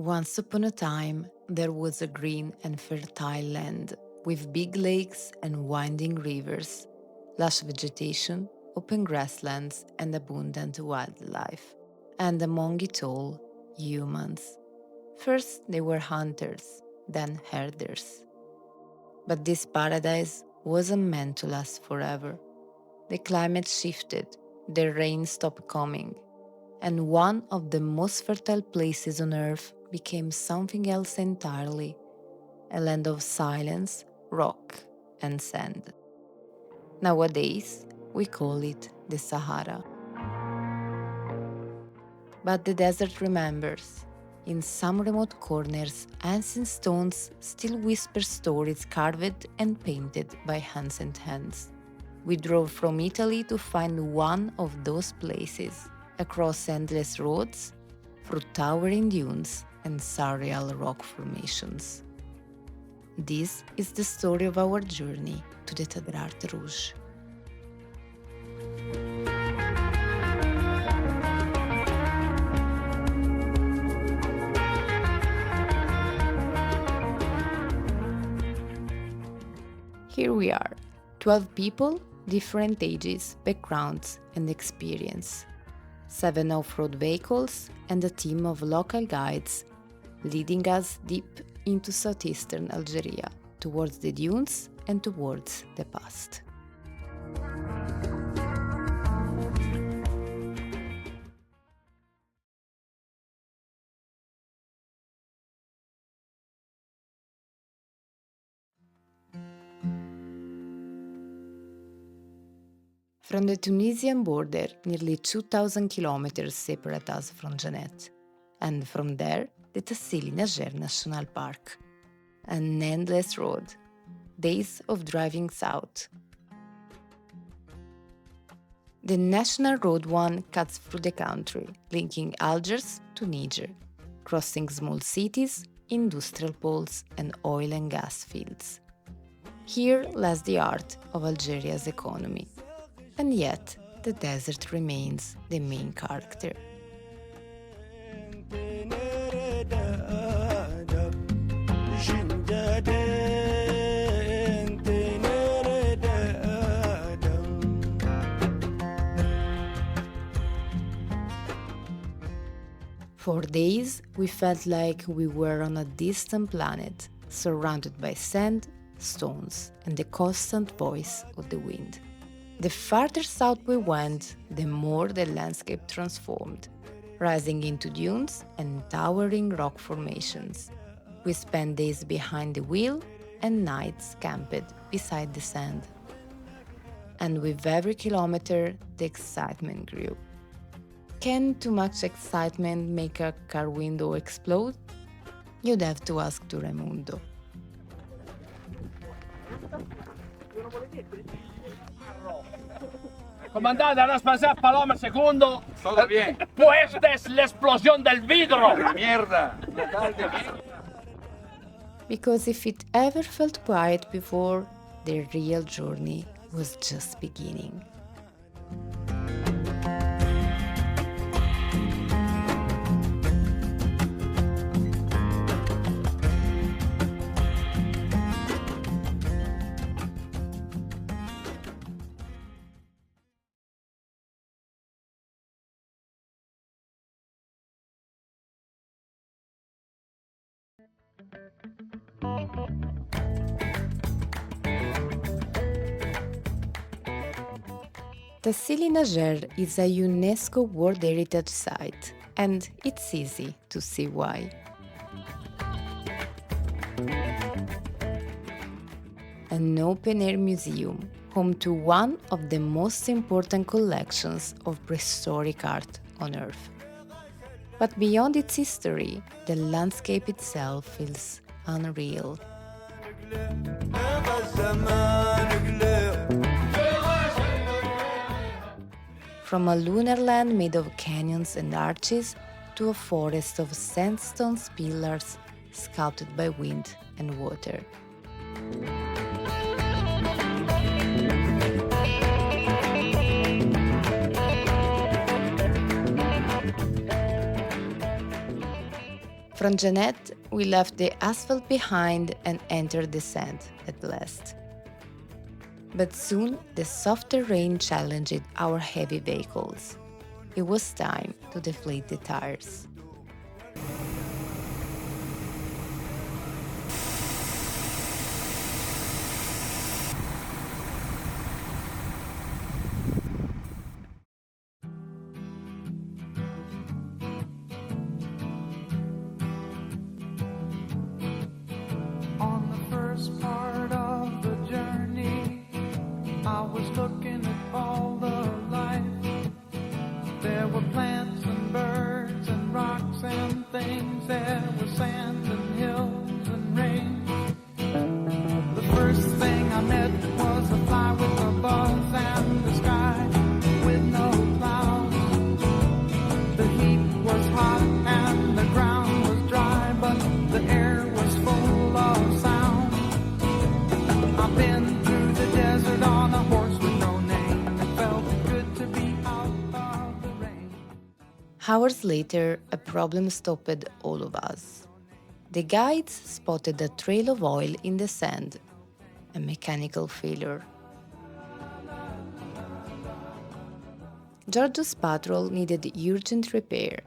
Once upon a time, there was a green and fertile land with big lakes and winding rivers, lush vegetation, open grasslands, and abundant wildlife. And among it all, humans. First, they were hunters, then herders. But this paradise wasn't meant to last forever. The climate shifted, the rain stopped coming, and one of the most fertile places on earth became something else entirely, a land of silence, rock, and sand. Nowadays, we call it the Sahara. But the desert remembers. In some remote corners, ancient stones still whisper stories carved and painted by hands and hands. We drove from Italy to find one of those places, across endless roads, through towering dunes and surreal rock formations. This is the story of our journey to the Tadrart Rouge. Here we are, 12 people, different ages, backgrounds, and experience. 7 off-road vehicles and a team of local guides leading us deep into southeastern Algeria, towards the dunes and towards the past. From the Tunisian border, nearly 2,000 kilometers separate us from Jeanette, and from there, the Tassili National Park. An endless road, days of driving south. The National Road 1 cuts through the country, linking Algiers to Niger, crossing small cities, industrial poles, and oil and gas fields. Here lies the heart of Algeria's economy. And yet, the desert remains the main character. For days, we felt like we were on a distant planet, surrounded by sand, stones, and the constant voice of the wind. The farther south we went, the more the landscape transformed, rising into dunes and towering rock formations. We spent days behind the wheel and nights camped beside the sand. And with every kilometer, the excitement grew. Can too much excitement make a car window explode? You'd have to ask to Raimundo. Comandante, ahora pasar Paloma segundo. Todo bien. Pues es la explosión del vidrio. Mierda. Because if it ever felt quiet before, the real journey was just beginning. Tassili is a UNESCO World Heritage Site, and it's easy to see why. An open-air museum, home to one of the most important collections of prehistoric art on Earth. But beyond its history, the landscape itself feels unreal. From a lunar land made of canyons and arches to a forest of sandstone pillars sculpted by wind and water. From Jeanette, we left the asphalt behind and entered the sand at last. But soon, the soft terrain challenged our heavy vehicles. It was time to deflate the tires. On the first part of the journey, I was looking at all the life. There were plants and birds and rocks and things. There was sand and hills and rain. The first thing I met was a fly with a buzz and the sky with no clouds. The heat was hot and the ground was dry, but the air was full of sound. I've been through the desert on a horse with no name. It felt good to be out of the rain. Hours later, a problem stopped all of us. The guides spotted a trail of oil in the sand, a mechanical failure. Giorgio's patrol needed urgent repair.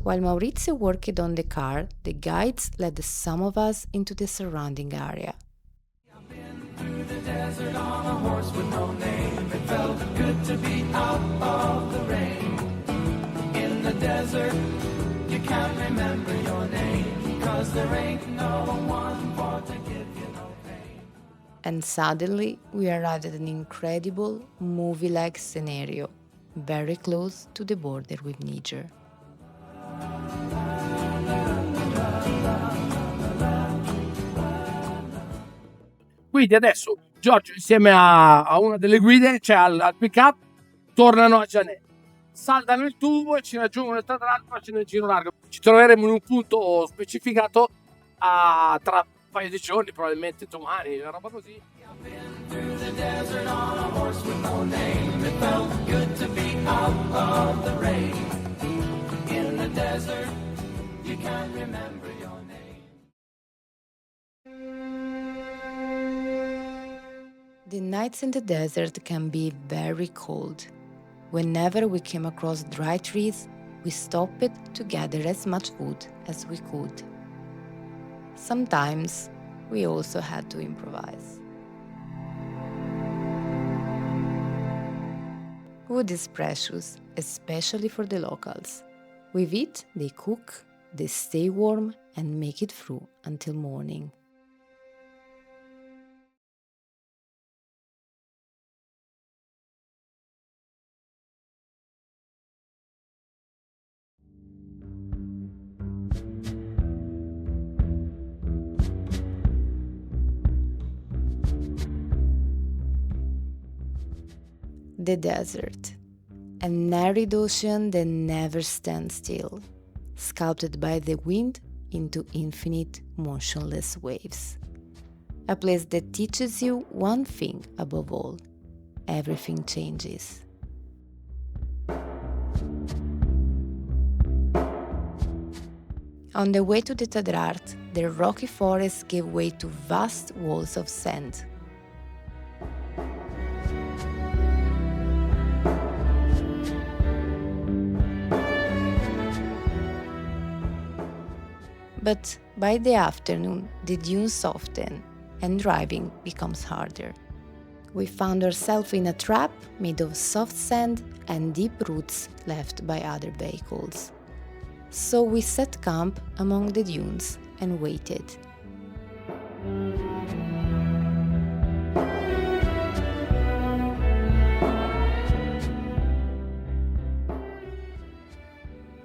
While Maurizio worked on the car, the guides led some of us into the surrounding area. Through the desert on a horse with no name. It felt good to be out of the rain. In the desert, you can't remember your name, 'cause there ain't no one for to give you no pain. And suddenly, we arrived at an incredible, movie-like scenario, very close to the border with Niger. Quindi adesso Giorgio insieme a una delle guide, cioè al pick-up, tornano a Jeanette, saltano il tubo e ci raggiungono il Tadrart, facendo il giro largo. Ci troveremo in un punto specificato tra un paio di giorni, probabilmente domani, una roba così. Through the desert on a horse with no name. It felt good to be out of the rain. In the desert, you can't remember your name. The nights in the desert can be very cold. Whenever we came across dry trees, we stopped to gather as much wood as we could. Sometimes we also had to improvise. Wood is precious, especially for the locals. With it, they cook, they stay warm, and make it through until morning. The desert, an arid ocean that never stands still, sculpted by the wind into infinite motionless waves. A place that teaches you one thing above all: everything changes. On the way to the Tadrart, the rocky forest gave way to vast walls of sand. But by the afternoon, the dunes soften and driving becomes harder. We found ourselves in a trap made of soft sand and deep roots left by other vehicles. So we set camp among the dunes and waited.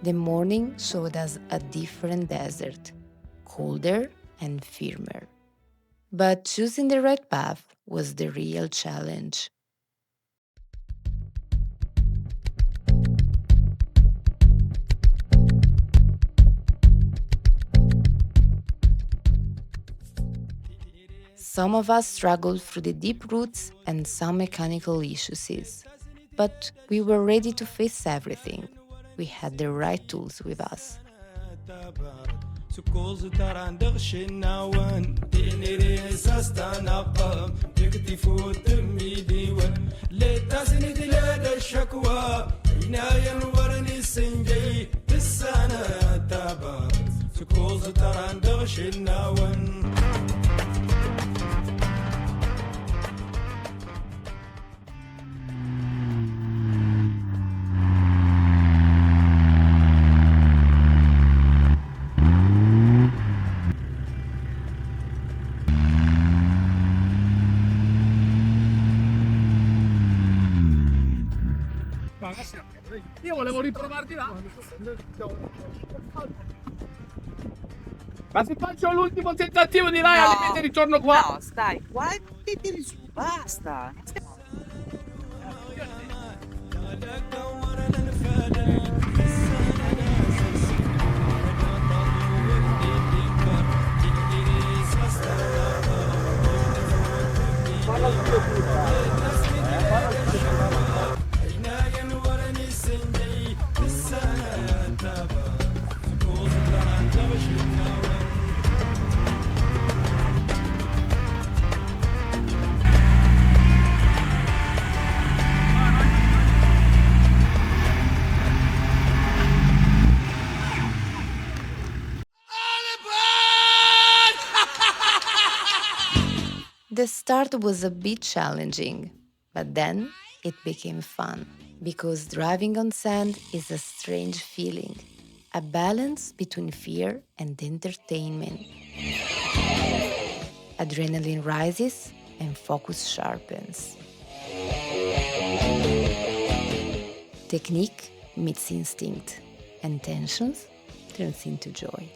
The morning showed us a different desert, colder and firmer. But choosing the right path was the real challenge. Some of us struggled through the deep roots and some mechanical issues. But we were ready to face everything. We had the right tools with us. Io volevo riprovarti là. Ma se faccio l'ultimo tentativo di là, al limite ritorno qua. No, stai qua e ti tiri su, basta. The start was a bit challenging, but then it became fun, because driving on sand is a strange feeling, a balance between fear and entertainment. Adrenaline rises and focus sharpens. Technique meets instinct, and tensions turns into joy.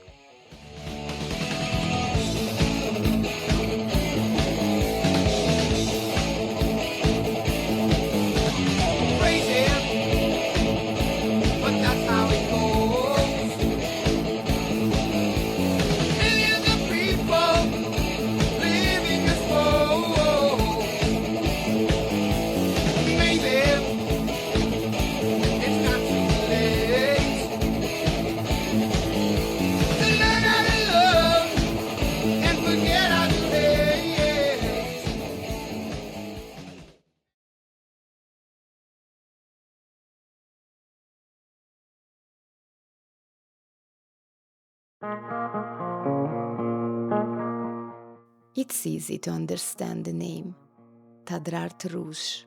It's easy to understand the name, Tadrart Rouge.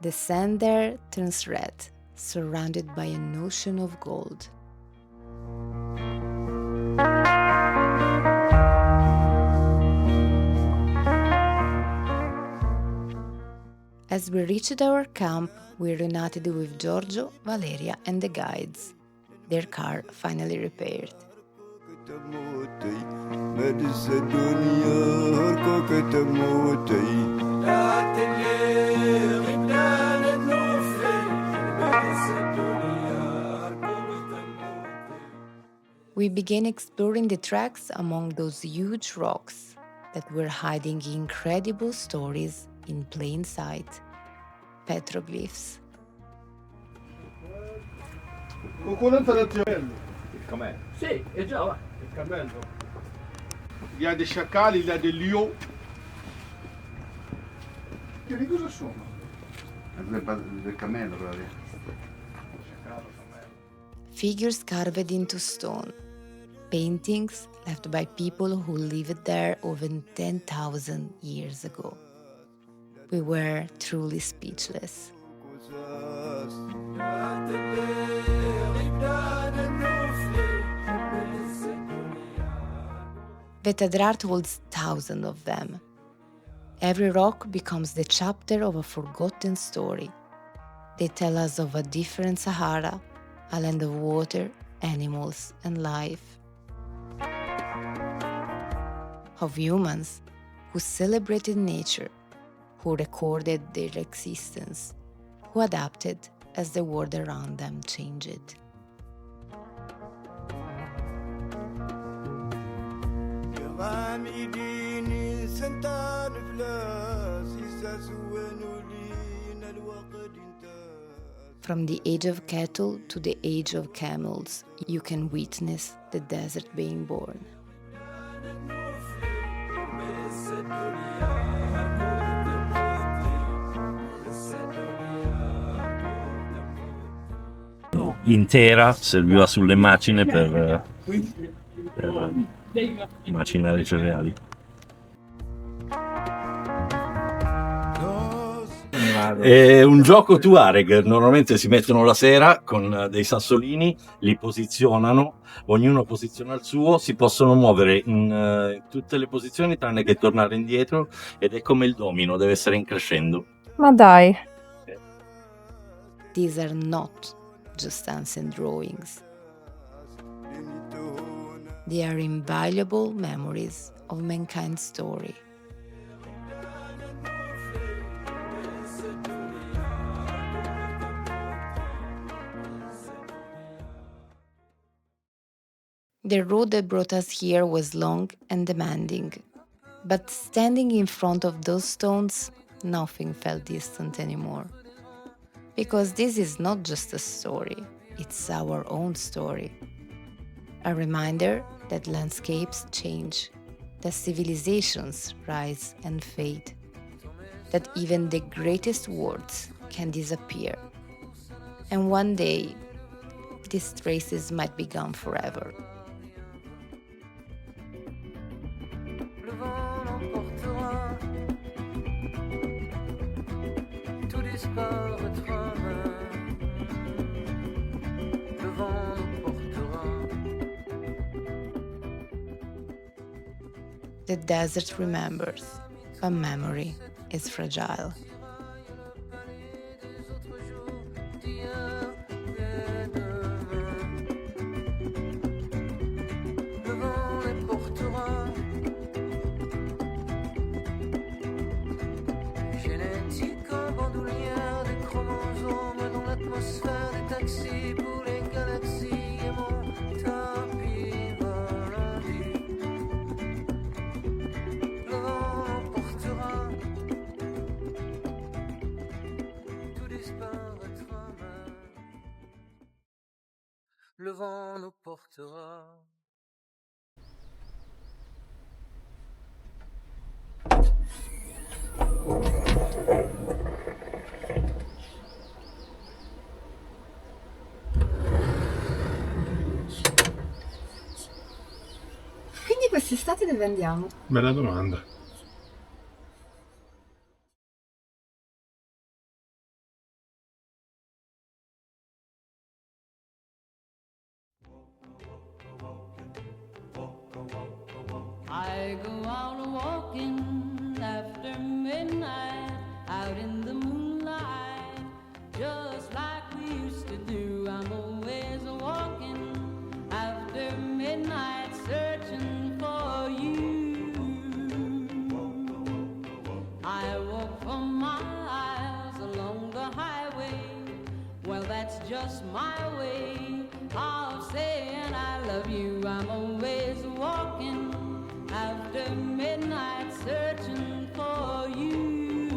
The sand there turns red, surrounded by an ocean of gold. As we reached our camp, we reunited with Giorgio, Valeria, and the guides. Their car finally repaired. We began exploring the tracks among those huge rocks that were hiding incredible stories in plain sight. Petroglyphs. Qualcuno entra nel cammello. Il cammello? Sì, è già là. Il cammello. Il y a des chacals, il y a des lions. Che di cosa sono? Del cammello, guarda. Figures carved into stone. Paintings left by people who lived there over 10,000 years ago. We were truly speechless. The Tadrart holds thousands of them. Every rock becomes the chapter of a forgotten story. They tell us of a different Sahara, a land of water, animals, and life. Of humans who celebrated nature, who recorded their existence, who adapted as the world around them changed. From the age of cattle to the age of camels, you can witness the desert being born. Intera serviva sulle macine per macinare i cereali. È un gioco Tuareg, normalmente si mettono la sera con dei sassolini, li posizionano, ognuno posiziona il suo, si possono muovere in tutte le posizioni tranne che tornare indietro, ed è come il domino, deve essere in crescendo. Ma dai. These are not just ancient drawings. They are invaluable memories of mankind's story. The road that brought us here was long and demanding, but standing in front of those stones, nothing felt distant anymore. Because this is not just a story, it's our own story. A reminder that landscapes change, that civilizations rise and fade, that even the greatest words can disappear. And one day, these traces might be gone forever. Le vent l'emportera, tout disparaîtra. Le vent l'emportera. The desert remembers, but memory is fragile. Le vent les portera. Génétique en bandoulière, des chromosomes dans l'atmosphère, des taxis pour les galaxies et mon tapis volant. Le vent l'emportera, tout disparaîtra. Le vent nous portera. Quindi quest'estate dove andiamo? Bella domanda. I go out walking after midnight, out in the moonlight, just like we used to do. I'm always walking after midnight, searching for you. I walk for miles along the highway, well that's just my way of saying I love you. I'm always walking after midnight, searching for you.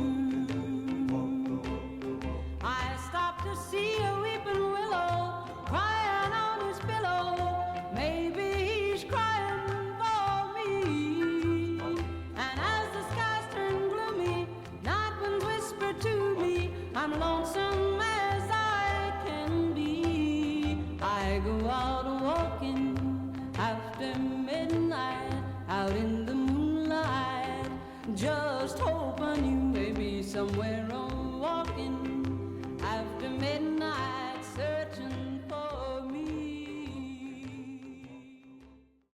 I stop to see a weeping willow crying on his pillow. Maybe he's crying for me. And as the skies turn gloomy, night winds whisper to me, I'm lonesome as I can be. I go out walking after midnight, out in the moonlight, just hoping you may be somewhere on walking after midnight.